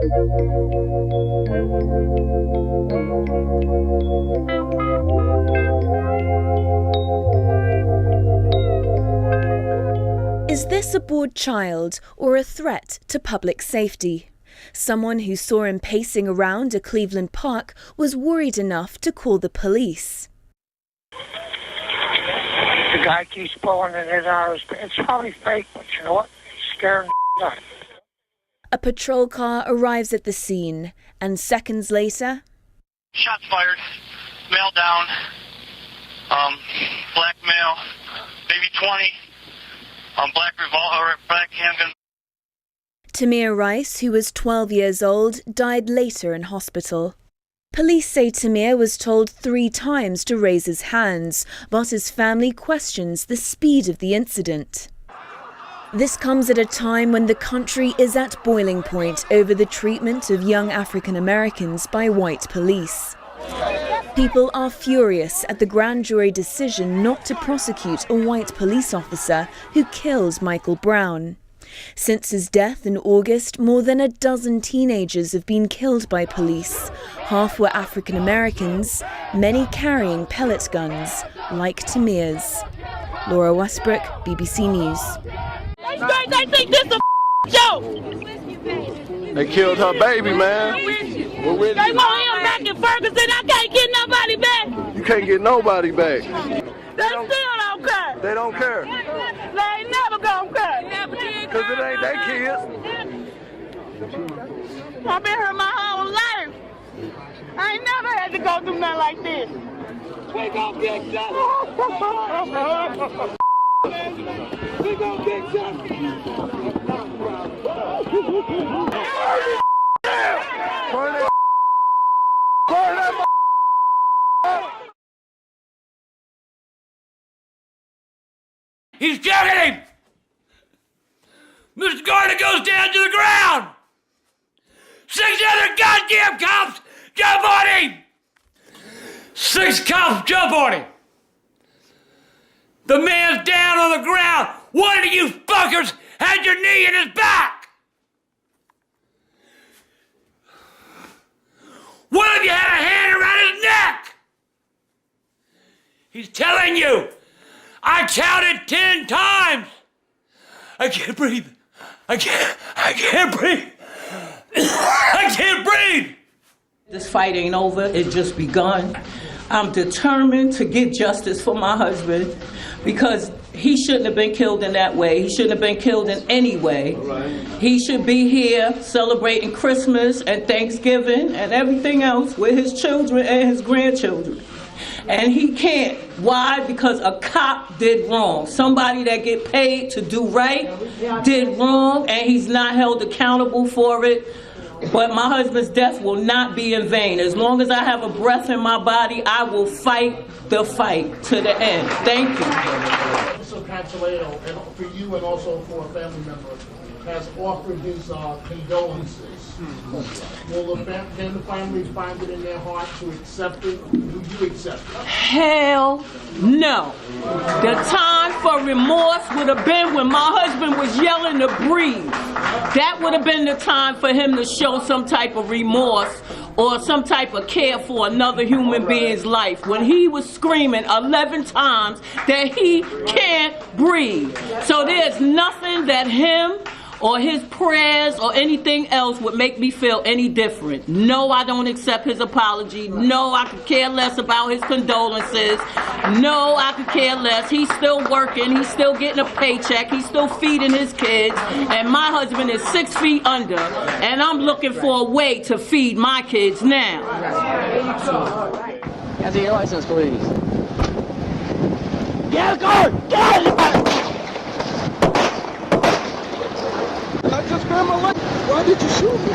Is this a bored child or a threat to public safety? Someone who saw him pacing around a Cleveland park was worried enough to call the police. The guy keeps pulling it out. It's probably fake, but you know what? It's scaring the nuts. A patrol car arrives at the scene, and seconds later... Shots fired. Male down. Black male. Maybe 20. Black revolver, black handgun. Tamir Rice, who was 12 years old, died later in hospital. Police say Tamir was told 3 times to raise his hands, but his family questions the speed of the incident. This comes at a time when the country is at boiling point over the treatment of young African Americans by white police. People are furious at the grand jury decision not to prosecute a white police officer who killed Michael Brown. Since his death in August, more than a dozen teenagers have been killed by police. Half were African Americans, many carrying pellet guns, like Tamir's. Laura Westbrook, BBC News. They think this is a joke. They killed her baby, man. They want him back in Ferguson. I can't get nobody back. You can't get nobody back. They still don't care. They don't care. They ain't never gonna care. Because it ain't their kids. I've been here my whole life. I ain't never had to go through nothing like this. We gonna get justice. We gonna get justice. He's jugging him! Mr. Garner goes down to the ground! 6 other goddamn cops jump on him! 6 cops jump on him! The man's down on the ground! One of you fuckers had your knee in his back! One of you had a hand around his neck! He's telling you, I counted 10 times! I can't breathe! I can't breathe! I can't breathe! This fight ain't over, it just begun. I'm determined to get justice for my husband because he shouldn't have been killed in that way. He shouldn't have been killed in any way. He should be here celebrating Christmas and Thanksgiving and everything else with his children and his grandchildren. And he can't. Why? Because a cop did wrong. Somebody that get paid to do right did wrong, and he's not held accountable for it. But my husband's death will not be in vain. As long as I have a breath in my body, I will fight the fight to the end. Thank you. Mr. Cancelado, and for you and also for a family member, has offered his condolences. Can the family find it in their heart to accept it? Do you accept it? Hell no. The time for remorse would have been when my husband was yelling to breathe. That would have been the time for him to show some type of remorse or some type of care for another human being's life. When he was screaming 11 times that he can't breathe. So there's nothing that him or his prayers or anything else would make me feel any different. No, I don't accept his apology. No, I could care less about his condolences. No, I could care less. He's still working. He's still getting a paycheck. He's still feeding his kids. And my husband is 6 feet under. And I'm looking for a way to feed my kids now. Can I see your license, please? Get going! Get it! I just grabbed my license. Why did you shoot me?